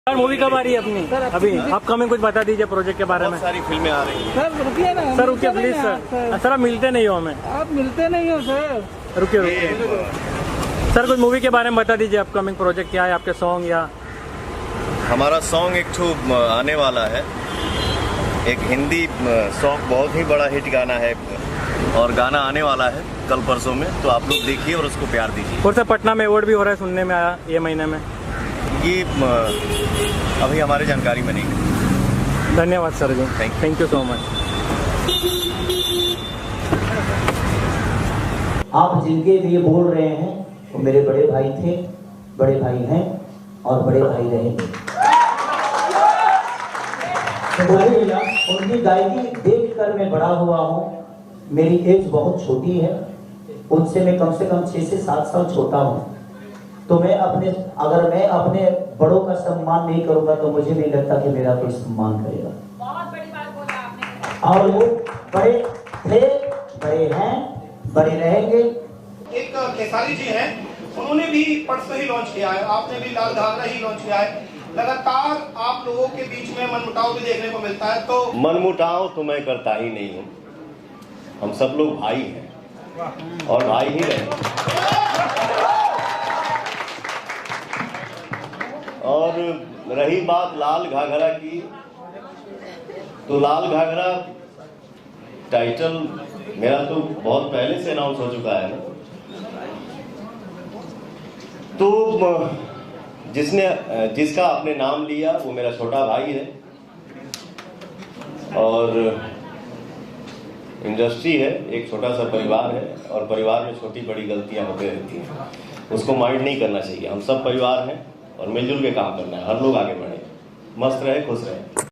Sir movie कब आ रही है अपनी? अभी अपकमिंग कुछ बता दीजिए प्रोजेक्ट के बारे में। बहुत सारी फिल्में आ रही हैं। सर रुकिए ना। सर रुकिए प्लीज सर। सर आप मिलते नहीं हो हमें। आप मिलते नहीं हो सर। रुकिए रुकिए सर, कुछ मूवी के बारे में बता दीजिए। अपकमिंग प्रोजेक्ट क्या है आपके? सॉन्ग या हमारा सॉन्ग एक ठो आने वाला है, एक हिंदी सॉन्ग, बहुत ही बड़ा हिट गाना है और गाना आने वाला है कल परसों में, तो आप लोग देखिए और उसको प्यार दीजिए। और सर पटना में अवार्ड भी हो रहा है, सुनने में आया ये महीने में। ये अभी हमारी जानकारी में नहीं है। धन्यवाद sir ji, thank you so much. आप जिनके लिए बोल रहे हैं वो मेरे बड़े भाई थे, बड़े भाई हैं और बड़े भाई रहेंगे। तो भैया उनकी गायकी देखकर मैं बड़ा हुआ हूँ। मेरी एज बहुत छोटी है, उनसे मैं कम से कम 6 से 7 साल छोटा हूँ। तो अगर मैं अपने बड़ों का सम्मान नहीं करूंगा तो मुझे नहीं लगता कि मेरा कोई सम्मान करेगा। बहुत बड़ी बात बोला आपने। और वो बड़े थे, बड़े हैं, बड़े रहेंगे। एक खेसारी जी हैं, उन्होंने भी परसों ही लॉन्च किया है, आपने भी लाल घाघरा ही लॉन्च किया है। लगातार आप लोगों के बीच में मनमुटाव भी देखने को मिलता है। तो मनमुटाव तो मैं करता ही नहीं हूँ, हम सब लोग भाई हैं और भाई ही रहेंगे। और रही बात लाल घाघरा की, तो लाल घाघरा टाइटल मेरा तो बहुत पहले से अनाउंस हो चुका है ना। तो जिसका आपने नाम लिया वो मेरा छोटा भाई है और इंडस्ट्री है, एक छोटा सा परिवार है और परिवार में छोटी बड़ी गलतियां होती रहती हैं, उसको माइंड नहीं करना चाहिए। हम सब परिवार हैं और मिलजुल के काम करना है, हर लोग आगे बढ़े, मस्त रहे, खुश रहे।